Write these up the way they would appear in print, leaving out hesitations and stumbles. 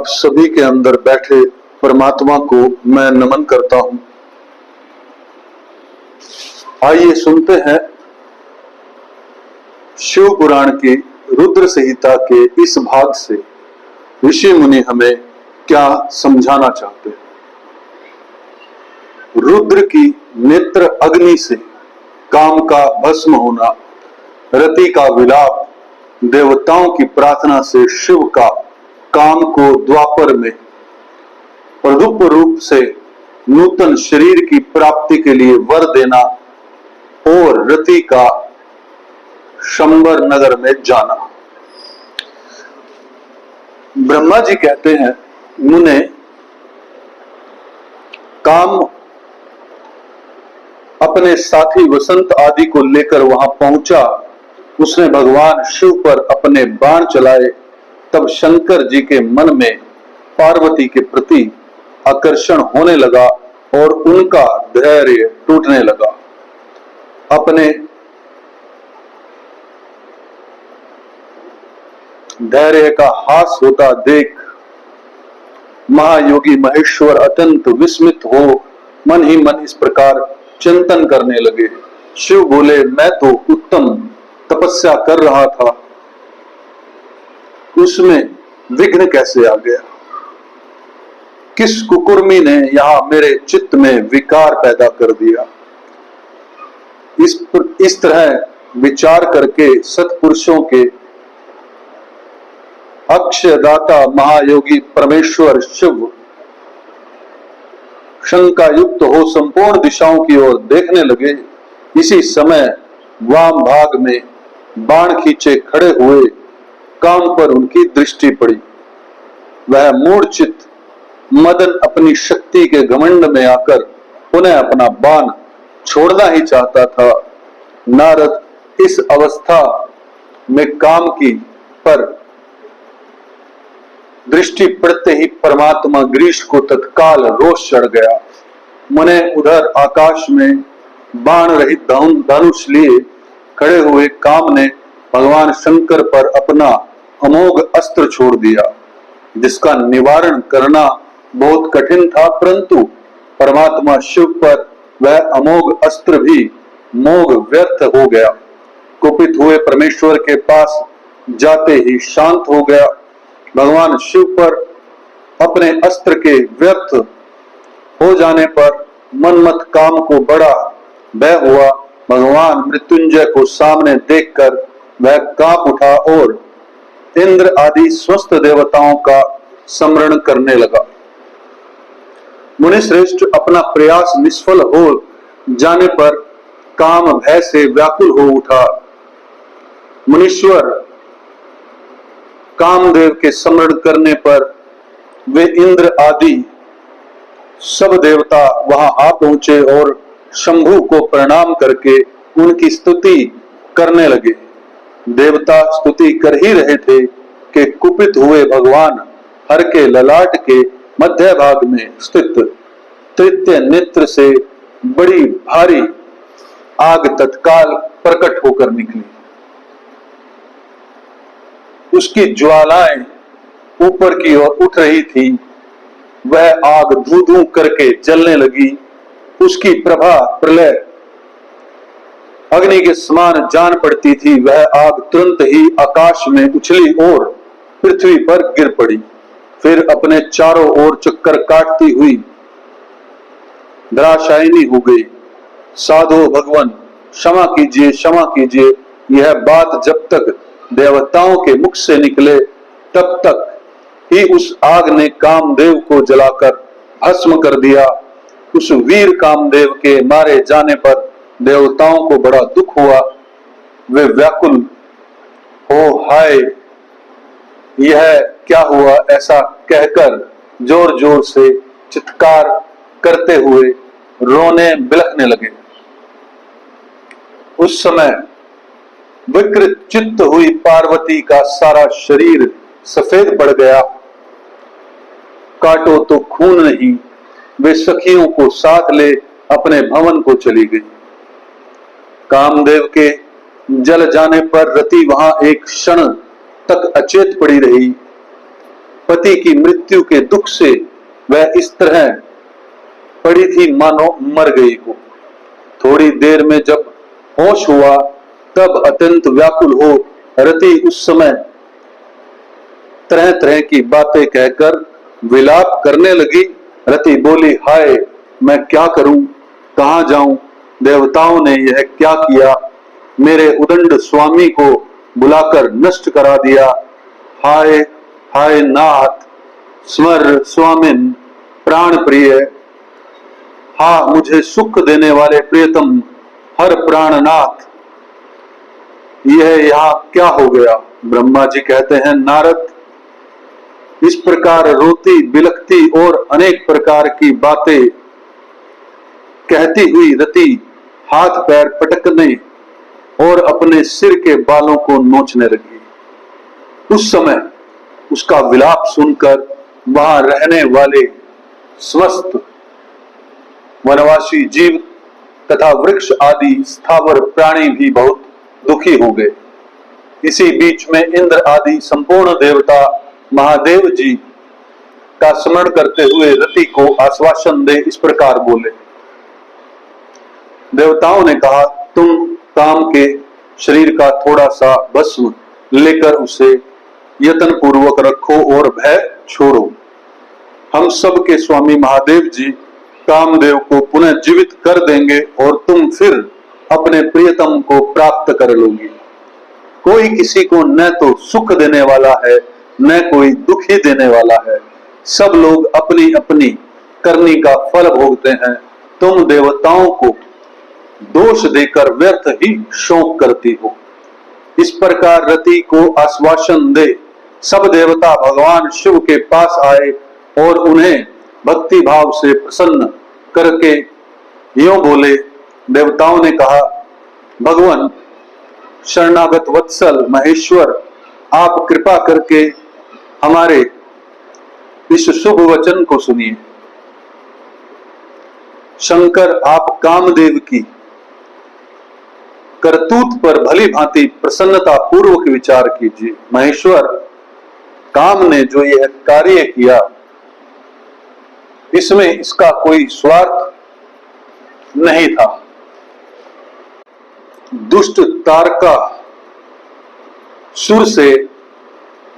आप सभी के अंदर बैठे परमात्मा को मैं नमन करता हूं। आइए सुनते हैं शिव पुराण की रुद्र संहिता के इस भाग से ऋषि मुनि हमें क्या समझाना चाहते हैं। रुद्र की नेत्र अग्नि से काम का भस्म होना, रति का विलाप, देवताओं की प्रार्थना से शिव का काम को द्वापर में प्रदुप रूप से नूतन शरीर की प्राप्ति के लिए वर देना और रति का शंबर नगर में जाना। ब्रह्मा जी कहते हैं, मुने काम अपने साथी वसंत आदि को लेकर वहां पहुंचा। उसने भगवान शिव पर अपने बाण चलाए। तब शंकर जी के मन में पार्वती के प्रति आकर्षण होने लगा और उनका धैर्य टूटने लगा। अपने धैर्य का हास होता देख महायोगी महेश्वर अत्यंत विस्मित हो मन ही मन इस प्रकार चिंतन करने लगे। शिव बोले, मैं तो उत्तम तपस्या कर रहा था, उसमें विघ्न कैसे आ गया? किस कुकुर्मी ने यहां मेरे चित्त में विकार पैदा कर दिया? इस तरह विचार करके सत्पुरुषों के अक्षयदाता महायोगी परमेश्वर शिव शंका युक्त हो संपूर्ण दिशाओं की ओर देखने लगे। इसी समय वाम भाग में बाण खींचे खड़े हुए काम पर उनकी दृष्टि पड़ी। वह मूर्छित मदन अपनी शक्ति के घमंड में आकर पुनः अपना बाण छोड़ना ही चाहता था। नारद इस अवस्था में काम की पर दृष्टि पड़ते ही परमात्मा ग्रीश को तत्काल रोष चढ़ गया। मुने उधर आकाश में बाण रहित धनुष लिए खड़े हुए काम ने भगवान शंकर पर अपना अमोघ अस्त्र छोड़ दिया, जिसका निवारण करना बहुत कठिन था, परंतु परमात्मा शिव पर वह अमोघ अस्त्र भी मोघ व्यर्थ हो गया। कुपित हुए परमेश्वर के पास जाते ही शांत हो गया। भगवान शिव पर अपने अस्त्र के व्यर्थ हो जाने पर मनमत काम को बड़ा भय हुआ। भगवान मृत्युंजय को सामने देखकर वह कांप उठा और इंद्र आदि स्वस्थ देवताओं का स्मरण करने लगा। मुनि श्रेष्ठ अपना प्रयास निष्फल हो जाने पर काम भय से व्याकुल हो उठा। मुनीश्वर कामदेव के स्मरण करने पर वे इंद्र आदि सब देवता वहां आ पहुंचे और शंभु को प्रणाम करके उनकी स्तुति करने लगे। देवता स्तुति कर ही रहे थे कि कुपित हुए भगवान हर के ललाट के मध्य भाग में स्थित तृतीय नेत्र से बड़ी भारी आग तत्काल प्रकट होकर निकली। उसकी ज्वालाएं ऊपर की ओर उठ रही थी। वह आग धू धू करके जलने लगी। उसकी प्रभा प्रलय अग्नि के समान जान पड़ती थी। वह आग तुरंत ही आकाश में उछली और पृथ्वी पर गिर पड़ी। फिर अपने चारों ओर चक्कर काटती हुई धराशायिनी हो गई। साधो भगवान, क्षमा कीजिए, क्षमा कीजिए। यह बात जब तक देवताओं के मुख से निकले तब तक ही उस आग ने कामदेव को जलाकर भस्म कर दिया। उस वीर कामदेव के मारे जाने पर देवताओं को बड़ा दुख हुआ। वे व्याकुल हो, हाय यह क्या हुआ, ऐसा कहकर जोर जोर से चित्कार करते हुए रोने बिलखने लगे। उस समय विकृत चित्त हुई पार्वती का सारा शरीर सफेद पड़ गया। काटो तो खून नहीं। वे सखियों को साथ ले अपने भवन को चली गई। कामदेव के जल जाने पर रति वहां एक क्षण तक अचेत पड़ी रही। पति की मृत्यु के दुख से वह इस तरह पड़ी थी मानो मर गई हो। थोड़ी देर में जब होश हुआ तब अत्यंत व्याकुल हो रति उस समय तरह तरह की बातें कहकर विलाप करने लगी। रति बोली, हाय मैं क्या करूं, कहां जाऊं, देवताओं ने यह क्या किया, मेरे उदंड स्वामी को बुलाकर नष्ट करा दिया। हाय हाय नाथ, स्मर स्वामिन प्राण प्रिय, हा मुझे सुख देने वाले प्रियतम हर प्राणनाथ, यह यहाँ क्या हो गया। ब्रह्मा जी कहते हैं, नारद, इस प्रकार रोती बिलखती और अनेक प्रकार की बातें कहती हुई रति हाथ पैर पटकने और अपने सिर के बालों को नोचने लगी। उस समय उसका विलाप सुनकर वहां रहने वाले समस्त वनवासी जीव तथा वृक्ष आदि स्थावर प्राणी भी बहुत दुखी हो गए। इसी बीच में इंद्र आदि संपूर्ण देवता महादेव जी का स्मरण करते हुए रति को आश्वासन दे इस प्रकार बोले। देवताओं ने कहा, तुम काम के शरीर का थोड़ा सा भस्म लेकर उसे यत्न पूर्वक रखो और भय छोड़ो। हम सब के स्वामी महादेव जी कामदेव को पुनः जीवित कर देंगे और तुम फिर अपने प्रियतम को प्राप्त कर लोगी। कोई किसी को न तो सुख देने वाला है न कोई दुखी देने वाला है, सब लोग अपनी अपनी करनी का फल भोगते हैं। तुम देवताओं को दोष देकर व्यर्थ ही शोक करती हो। इस प्रकार रति को आश्वासन दे सब देवता भगवान शिव के पास आए और उन्हें भक्ति भाव से प्रसन्न करके यूं बोले। देवताओं ने कहा, भगवान शरणागत वत्सल महेश्वर, आप कृपा करके हमारे इस शुभ वचन को सुनिए। शंकर, आप कामदेव की करतूत पर भली भांति प्रसन्नता पूर्वक विचार कीजिए। महेश्वर, काम ने जो यह कार्य किया इसमें इसका कोई स्वार्थ नहीं था। दुष्ट तारका सुर से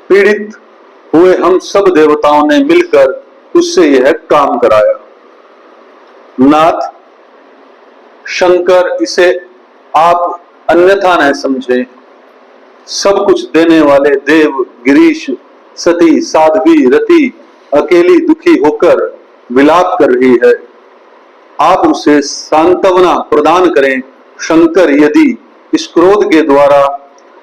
पीड़ित हुए हम सब देवताओं ने मिलकर उससे यह काम कराया। नाथ शंकर, इसे आप अन्यथा न समझे। सब कुछ देने वाले देव गिरीश, सती साध्वी रति अकेली दुखी होकर विलाप कर रही है, आप उसे सांत्वना प्रदान करें। शंकर, यदि इस क्रोध के द्वारा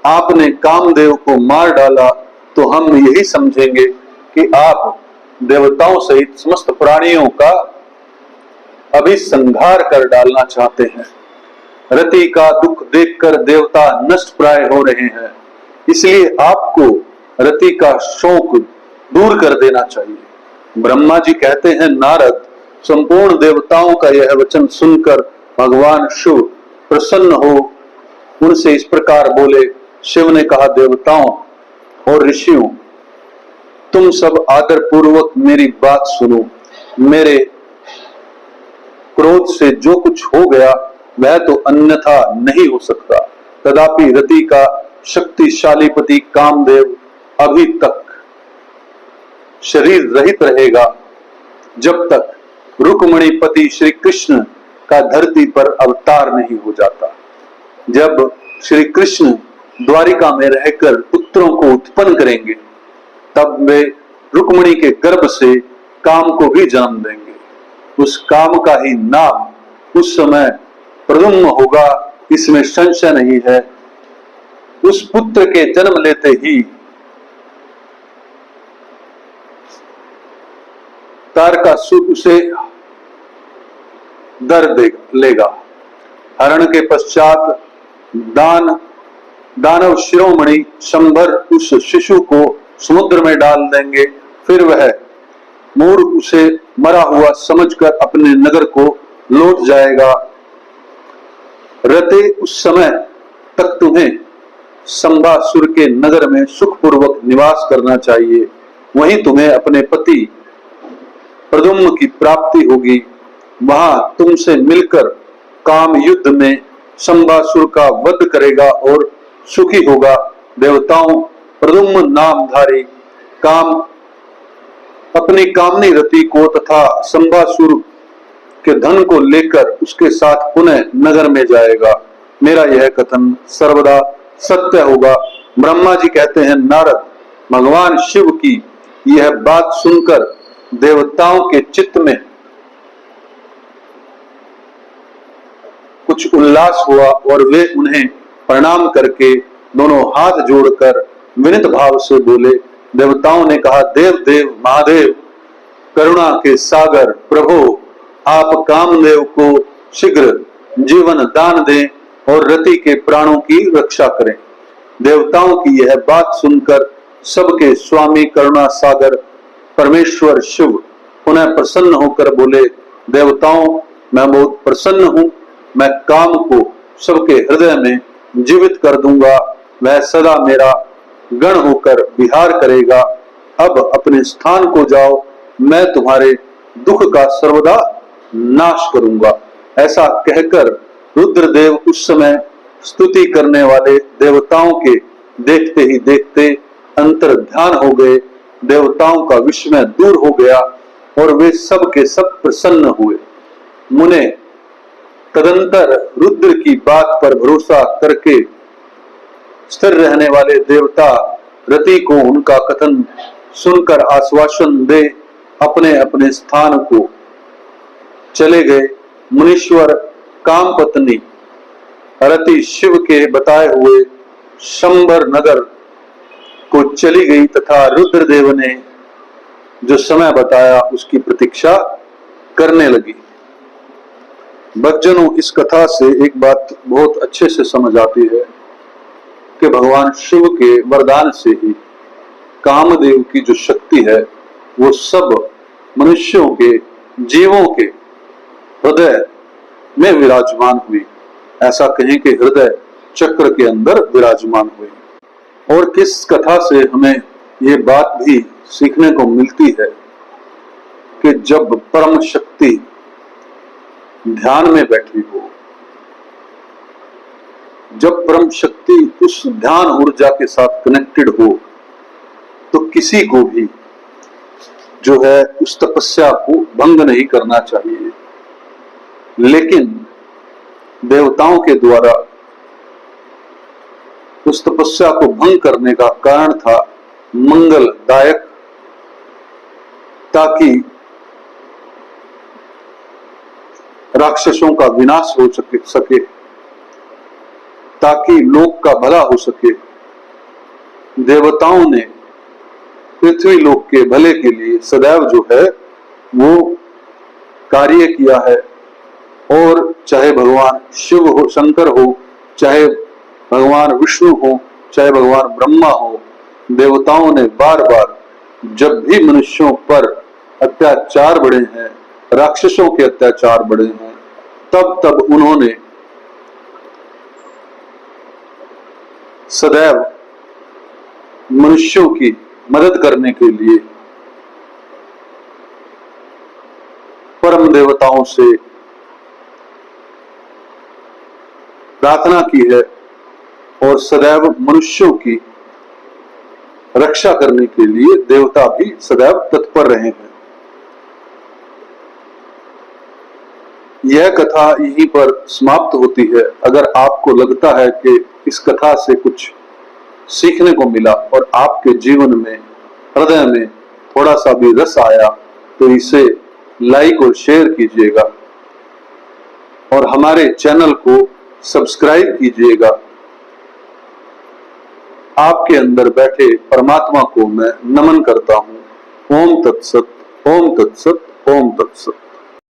आपने कामदेव को मार डाला तो हम यही समझेंगे कि आप देवताओं सहित समस्त प्राणियों का अभिसंहार कर डालना चाहते हैं। रति का दुख देखकर देवता नष्ट प्राय हो रहे हैं, इसलिए आपको रति का शोक दूर कर देना चाहिए। ब्रह्मा जी कहते हैं, नारद, संपूर्ण देवताओं का यह वचन सुनकर भगवान शिव प्रसन्न हो उनसे इस प्रकार बोले। शिव ने कहा, देवताओं और ऋषियों, तुम सब आदर पूर्वक मेरी बात सुनो। मेरे क्रोध से जो कुछ हो गया वह तो अन्यथा नहीं हो सकता। तथापि रति का शक्तिशाली पति कामदेव अभी तक शरीर रहित रहेगा जब तक रुक्मिणी पति श्री कृष्ण का धरती पर अवतार नहीं हो जाता। जब श्री कृष्ण द्वारिका में रहकर पुत्रों को उत्पन्न करेंगे तब वे रुक्मिणी के गर्भ से काम को भी जन्म देंगे। उस काम का ही नाम उस समय प्रद्युम्न होगा, इसमें संशय नहीं है। उस पुत्र के जन्म लेते ही तारकासुर उसे दर लेगा। हरण के पश्चात दानव शिरोमणि शंभर उस शिशु को समुद्र में डाल देंगे। फिर वह मूर्ख उसे मरा हुआ समझकर अपने नगर को लौट जाएगा। रते, उस समय तक तुम्हें संभासुर के नगर में सुखपूर्वक निवास करना चाहिए। वहीं तुम्हें अपने पति प्रद्युम्न की प्राप्ति होगी। वहां तुमसे मिलकर काम युद्ध में शंबासुर का वध करेगा और सुखी होगा। देवताओं, प्रद्युम्न नामधारी काम अपनी कामनी रति को तथा शंबासुर के धन को लेकर उसके साथ पुनः नगर में जाएगा। मेरा यह कथन सर्वदा सत्य होगा। ब्रह्मा जी कहते हैं, नारद, भगवान शिव की यह बात सुनकर देवताओं के चित्त में कुछ उल्लास हुआ और वे उन्हें प्रणाम करके दोनों हाथ जोड़कर विनीत भाव से बोले। देवताओं ने कहा, देव देव महादेव, करुणा के सागर प्रभु, आप कामदेव को शीघ्र जीवन दान दें और रति के प्राणों की रक्षा करें। देवताओं की यह बात सुनकर सबके स्वामी करुणा सागर परमेश्वर शिव पुनः प्रसन्न होकर बोले, देवताओं, मैं बहुत प्रसन्न हूं। मैं काम को सबके हृदय में जीवित कर दूंगा। वह सदा मेरा गण होकर विहार करेगा। अब अपने स्थान को जाओ, मैं तुम्हारे दुख का सर्वदा नाश करूंगा। ऐसा कहकर रुद्रदेव उस समय स्तुति करने वाले देवताओं के देखते ही देखते अंतर ध्यान हो गए। देवताओं का विस्मय दूर हो गया और वे सब के सब प्रसन्न हुए। मुने तदंतर रुद्र की बात पर भरोसा करके स्थिर रहने वाले देवता रति को उनका कथन सुनकर आश्वासन दे अपने अपने स्थान को चले गए। मुनीश्वर काम पत्नी रति शिव के बताए हुए शंबर नगर को चली गई तथा रुद्रदेव ने जो समय बताया उसकी प्रतीक्षा करने लगी। भक्तजनों, इस कथा से एक बात बहुत अच्छे से समझ आती है कि भगवान शिव के वरदान से ही कामदेव की जो शक्ति है वो सब मनुष्यों के, जीवों के हृदय में विराजमान हुई। ऐसा कहें कि हृदय चक्र के अंदर विराजमान हुई। और किस कथा से हमें ये बात भी सीखने को मिलती है कि जब परम शक्ति ध्यान में बैठी हो, जब परम शक्ति उस ध्यान ऊर्जा के साथ कनेक्टेड हो, तो किसी को भी जो है उस तपस्या को भंग नहीं करना चाहिए। लेकिन देवताओं के द्वारा उस तपस्या को भंग करने का कारण था मंगलदायक, ताकि राक्षसों का विनाश हो सके, ताकि लोक का भला हो सके। देवताओं ने पृथ्वी लोक के भले के लिए सदैव जो है वो कार्य किया है। और चाहे भगवान शिव हो, शंकर हो, चाहे भगवान विष्णु हो, चाहे भगवान ब्रह्मा हो, देवताओं ने बार बार जब भी मनुष्यों पर अत्याचार बढ़े हैं, राक्षसों के अत्याचार बढ़े हैं, तब तब उन्होंने सदैव मनुष्यों की मदद करने के लिए परम देवताओं से प्रार्थना की है और सदैव मनुष्यों की रक्षा करने के लिए देवता भी सदैव तत्पर रहे हैं। यह कथा यहीं पर समाप्त होती है। अगर आपको लगता है कि इस कथा से कुछ सीखने को मिला और आपके जीवन में, हृदय में थोड़ा सा भी रस आया, तो इसे लाइक और शेयर कीजिएगा और हमारे चैनल को सब्सक्राइब कीजिएगा। आपके अंदर बैठे परमात्मा को मैं नमन करता हूं। ओम तत्सत, ओम तत्सत, ओम तत्सत।